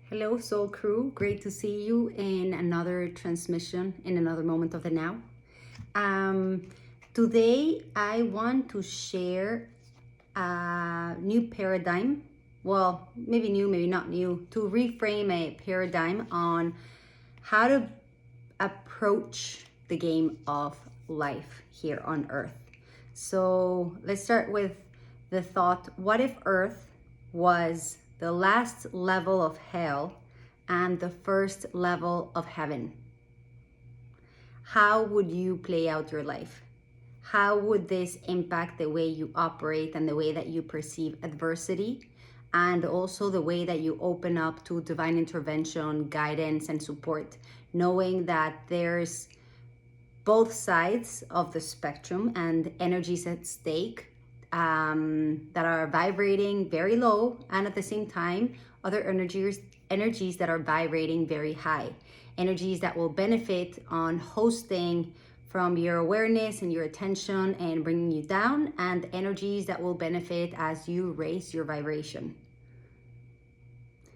Hello, Soul Crew. Great to see you in another transmission in another moment of the now. Um, Today, I want to share a new paradigm. Well, maybe new, maybe not new, to reframe a paradigm on how to approach the game of life here on Earth. So let's start with the thought, what if Earth was the last level of hell and the first level of heaven? How would you play out your life? How would this impact the way you operate and the way that you perceive adversity, and also the way that you open up to divine intervention, guidance, and support, knowing that there's both sides of the spectrum and energies at stake that are vibrating very low, and at the same time other energies that are vibrating very high, energies that will benefit on hosting from your awareness and your attention and bringing you down, and energies that will benefit as you raise your vibration.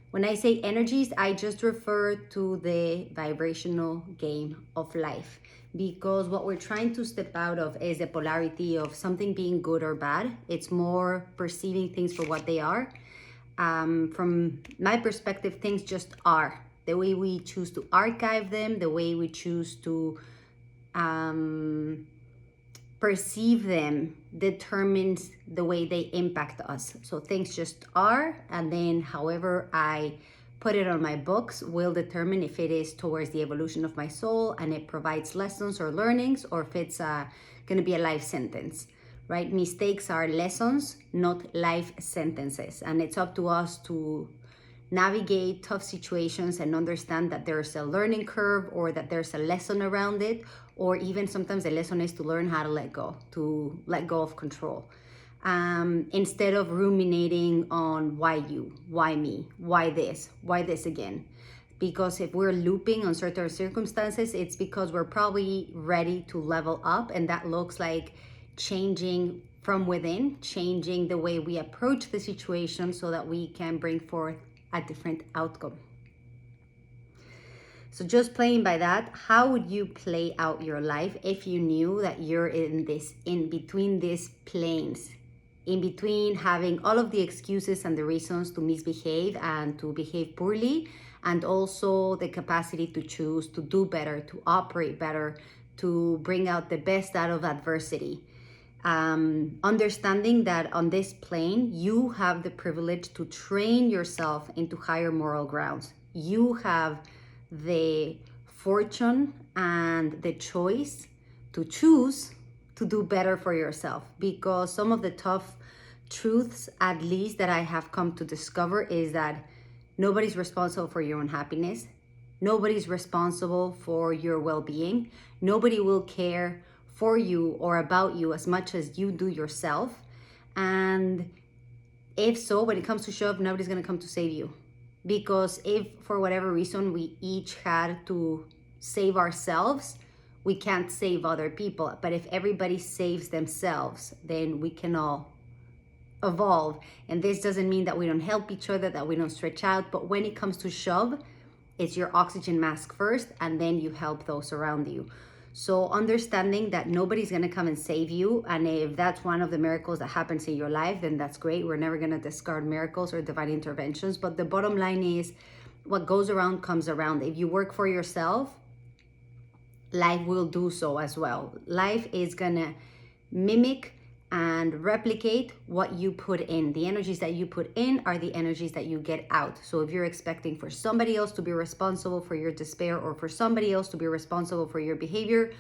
When I say energies, I just refer to the vibrational game of life, because what we're trying to step out of is the polarity of something being good or bad. It's more perceiving things for what they are. From my perspective, things just are. The way we choose to archive them, the way we choose to perceive them determines the way they impact us. So things just are, and then however I put it on my books will determine if it is towards the evolution of my soul and it provides lessons or learnings, or if it's going to be a life sentence, right? Mistakes are lessons, not life sentences, and it's up to us to navigate tough situations and understand that there's a learning curve, or that there's a lesson around it, or even sometimes the lesson is to learn how to let go of control. Instead of ruminating on why you, why me, why this again. Because if we're looping on certain circumstances, it's because we're probably ready to level up, and that looks like changing from within, changing the way we approach the situation so that we can bring forth a different outcome. So just playing by that, how would you play out your life if you knew that you're in between these planes, in between having all of the excuses and the reasons to misbehave and to behave poorly, and also the capacity to choose to do better, to operate better, to bring out the best out of adversity? Understanding that on this plane, you have the privilege to train yourself into higher moral grounds. You have the fortune and the choice to choose to do better for yourself, because some of the tough truths, at least that I have come to discover, is that nobody's responsible for your own happiness. Nobody's responsible for your well-being. Nobody will care for you or about you as much as you do yourself. And if so, when it comes to shove, nobody's going to come to save you. Because if for whatever reason we each had to save ourselves, we can't save other people. But if everybody saves themselves, then we can all evolve. And this doesn't mean that we don't help each other, that we don't stretch out. But when it comes to shove, it's your oxygen mask first, and then you help those around you. So understanding that nobody's going to come and save you, and if that's one of the miracles that happens in your life, then that's great. We're never going to discard miracles or divine interventions, but the bottom line is what goes around comes around. If you work for yourself, life will do so as well. Life is going to mimic and replicate what you put in. The energies that you put in are the energies that you get out. So if you're expecting for somebody else to be responsible for your despair, or for somebody else to be responsible for your behavior,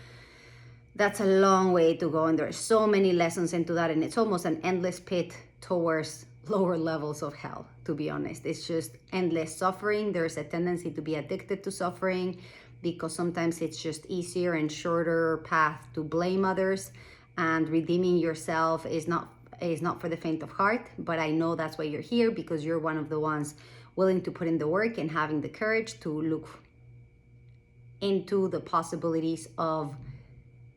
that's a long way to go. And there's so many lessons into that. And it's almost an endless pit towards lower levels of hell, to be honest. It's just endless suffering. There's a tendency to be addicted to suffering, because sometimes it's just easier and shorter path to blame others. And redeeming yourself is not for the faint of heart. But I know that's why you're here, because you're one of the ones willing to put in the work and having the courage to look into the possibilities of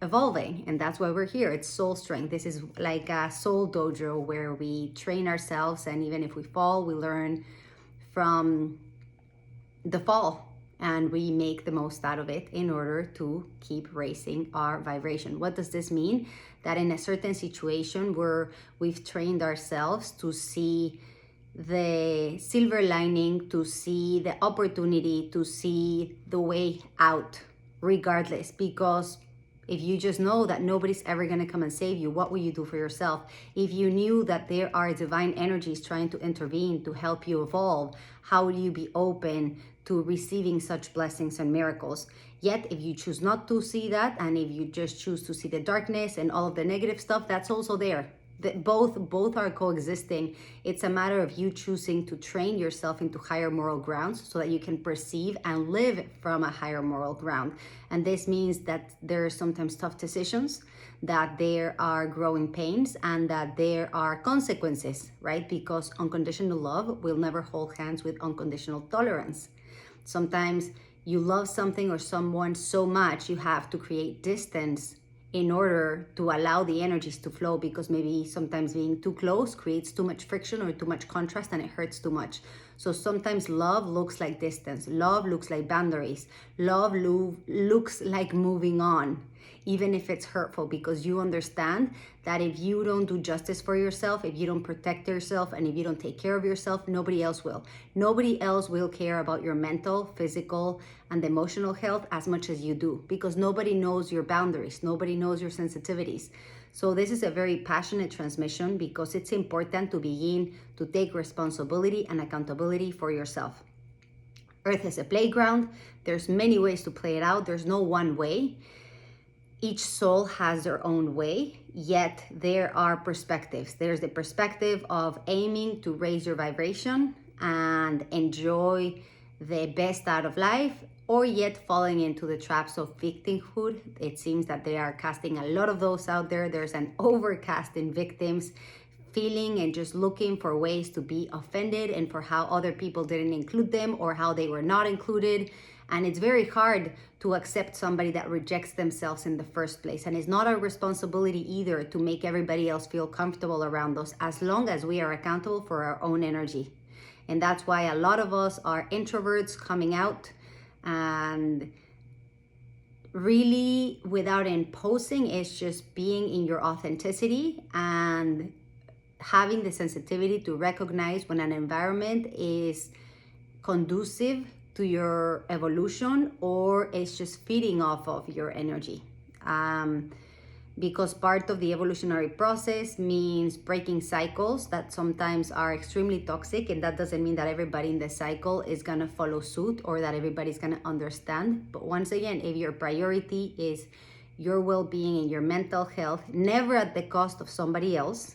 evolving. And that's why we're here. It's soul strength. This is like a soul dojo where we train ourselves, and even if we fall, we learn from the fall, and we make the most out of it in order to keep raising our vibration. What does this mean? That in a certain situation where we've trained ourselves to see the silver lining, to see the opportunity, to see the way out regardless, because if you just know that nobody's ever going to come and save you, what will you do for yourself? If you knew that there are divine energies trying to intervene to help you evolve, how will you be open to receiving such blessings and miracles? Yet, if you choose not to see that, and if you just choose to see the darkness and all of the negative stuff, that's also there. Both are coexisting. It's a matter of you choosing to train yourself into higher moral grounds so that you can perceive and live from a higher moral ground. And this means that there are sometimes tough decisions, that there are growing pains, and that there are consequences, right? Because unconditional love will never hold hands with unconditional tolerance. Sometimes you love something or someone so much you have to create distance in order to allow the energies to flow, because maybe sometimes being too close creates too much friction or too much contrast and it hurts too much. So sometimes love looks like distance, love looks like boundaries, love looks like moving on, even if it's hurtful, because you understand that if you don't do justice for yourself, if you don't protect yourself, and if you don't take care of yourself, nobody else will. Nobody else will care about your mental, physical, and emotional health as much as you do, because nobody knows your boundaries, nobody knows your sensitivities. So this is a very passionate transmission, because it's important to begin to take responsibility and accountability for yourself. Earth is a playground. There's many ways to play it out. There's no one way. Each soul has their own way, yet there are perspectives. There's the perspective of aiming to raise your vibration and enjoy the best out of life, or yet falling into the traps of victimhood. It seems that they are casting a lot of those out there. There's an overcast in victims, feeling and just looking for ways to be offended and for how other people didn't include them or how they were not included. And it's very hard to accept somebody that rejects themselves in the first place. And it's not our responsibility either to make everybody else feel comfortable around us, as long as we are accountable for our own energy. And that's why a lot of us are introverts coming out, and really without imposing, it's just being in your authenticity and having the sensitivity to recognize when an environment is conducive to your evolution or it's just feeding off of your energy. Because part of the evolutionary process means breaking cycles that sometimes are extremely toxic, and that doesn't mean that everybody in the cycle is gonna follow suit or that everybody's gonna understand. But once again, if your priority is your well-being and your mental health, never at the cost of somebody else,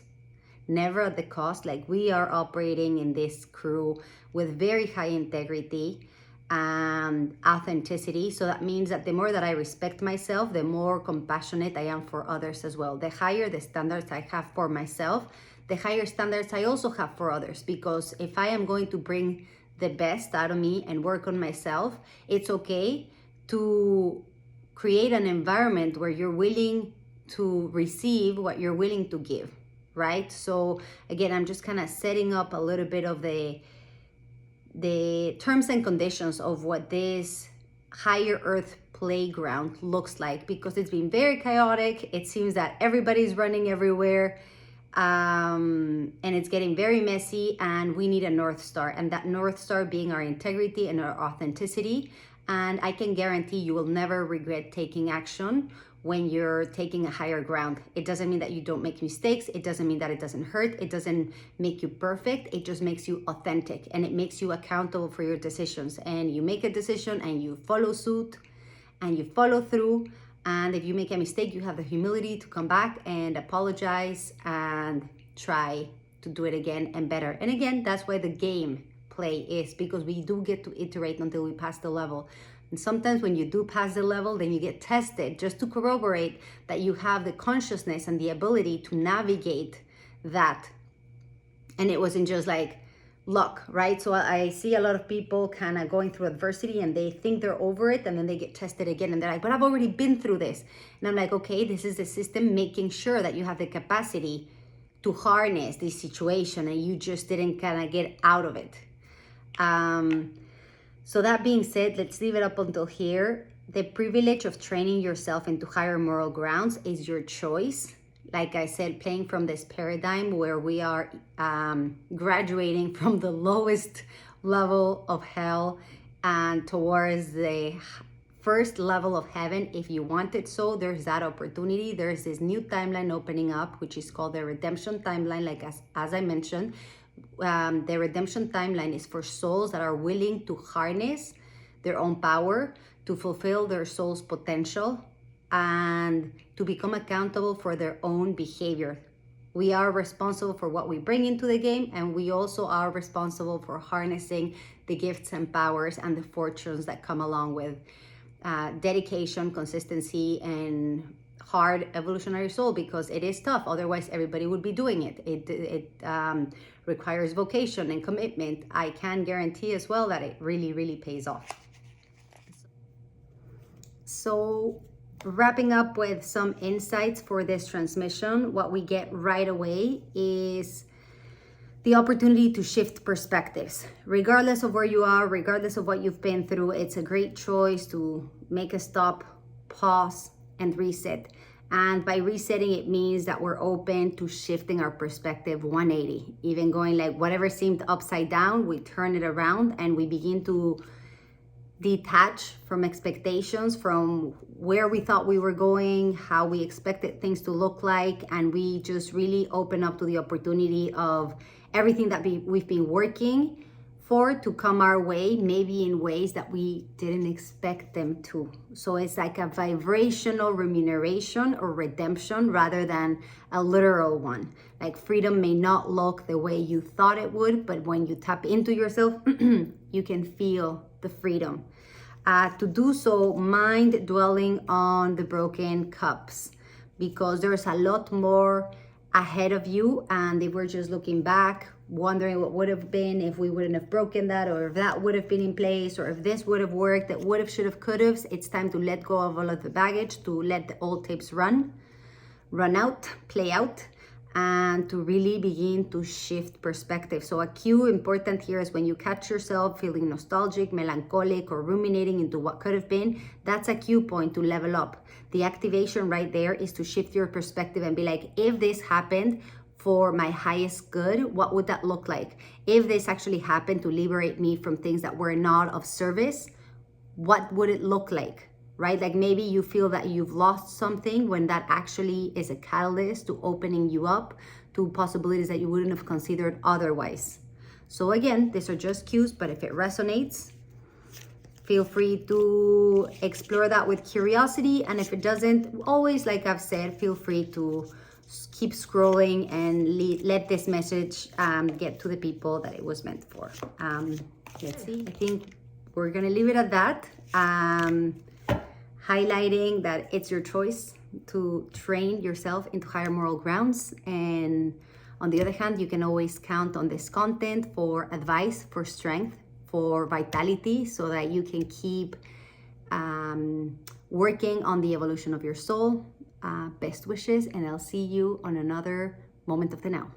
never at the cost, like we are operating in this crew with very high integrity and authenticity. So that means that the more that I respect myself, the more compassionate I am for others as well. The higher the standards I have for myself, the higher standards I also have for others. Because if I am going to bring the best out of me and work on myself, it's okay to create an environment where you're willing to receive what you're willing to give, right? So again, I'm just kind of setting up a little bit of the terms and conditions of what this higher earth playground looks like, because it's been very chaotic. It seems that everybody's running everywhere, and it's getting very messy, and we need a North Star, and that North Star being our integrity and our authenticity. And I can guarantee you will never regret taking action when you're taking a higher ground. It doesn't mean that you don't make mistakes. It doesn't mean that it doesn't hurt. It doesn't make you perfect. It just makes you authentic, and it makes you accountable for your decisions. And you make a decision and you follow suit and you follow through. And if you make a mistake, you have the humility to come back and apologize and try to do it again and better. And again, that's why the game play is, because we do get to iterate until we pass the level. And sometimes when you do pass the level, then you get tested just to corroborate that you have the consciousness and the ability to navigate that. And it wasn't just like luck, right? So I see a lot of people kind of going through adversity and they think they're over it, and then they get tested again and they're like, but I've already been through this. And I'm like, okay, this is the system making sure that you have the capacity to harness this situation and you just didn't kind of get out of it. So that being said, let's leave it up until here. The privilege of training yourself into higher moral grounds is your choice. Like I said, playing from this paradigm where we are graduating from the lowest level of hell and towards the first level of heaven, if you want it. So there's that opportunity. There's this new timeline opening up, which is called the redemption timeline. Like as I mentioned, the redemption timeline is for souls that are willing to harness their own power to fulfill their soul's potential and to become accountable for their own behavior. We are responsible for what we bring into the game, and we also are responsible for harnessing the gifts and powers and the fortunes that come along with dedication, consistency, and hard evolutionary soul, because it is tough. Otherwise, everybody would be doing it. It requires vocation and commitment. I can guarantee as well that it really, really pays off. So, wrapping up with some insights for this transmission, what we get right away is the opportunity to shift perspectives. Regardless of where you are, regardless of what you've been through, it's a great choice to make a stop, pause, and reset. And by resetting, it means that we're open to shifting our perspective 180, even going like whatever seemed upside down, we turn it around and we begin to detach from expectations, from where we thought we were going, how we expected things to look like, and we just really open up to the opportunity of everything that we've been working for to come our way, maybe in ways that we didn't expect them to. So it's like a vibrational remuneration or redemption rather than a literal one. Like freedom may not look the way you thought it would, but when you tap into yourself, you can feel the freedom. To do so, mind dwelling on the broken cups, because there's a lot more ahead of you, and if we're just looking back, wondering what would have been if we wouldn't have broken that, or if that would have been in place, or if this would have worked, that would have, should have, could have, it's time to let go of all of the baggage, to let the old tapes run out, play out, and to really begin to shift perspective. So a cue important here is when you catch yourself feeling nostalgic, melancholic, or ruminating into what could have been, that's a cue point to level up. The activation right there is to shift your perspective and be like, if this happened for my highest good, what would that look like? If this actually happened to liberate me from things that were not of service, what would it look like? Right? Like maybe you feel that you've lost something when that actually is a catalyst to opening you up to possibilities that you wouldn't have considered otherwise. So again, these are just cues, but if it resonates, feel free to explore that with curiosity. And if it doesn't, always, like I've said, feel free to keep scrolling and let this message get to the people that it was meant for. Let's see, I think we're gonna leave it at that. Highlighting that it's your choice to train yourself into higher moral grounds. And on the other hand, you can always count on this content for advice, for strength, for vitality, so that you can keep working on the evolution of your soul. Best wishes, and I'll see you on another Moment of the Now.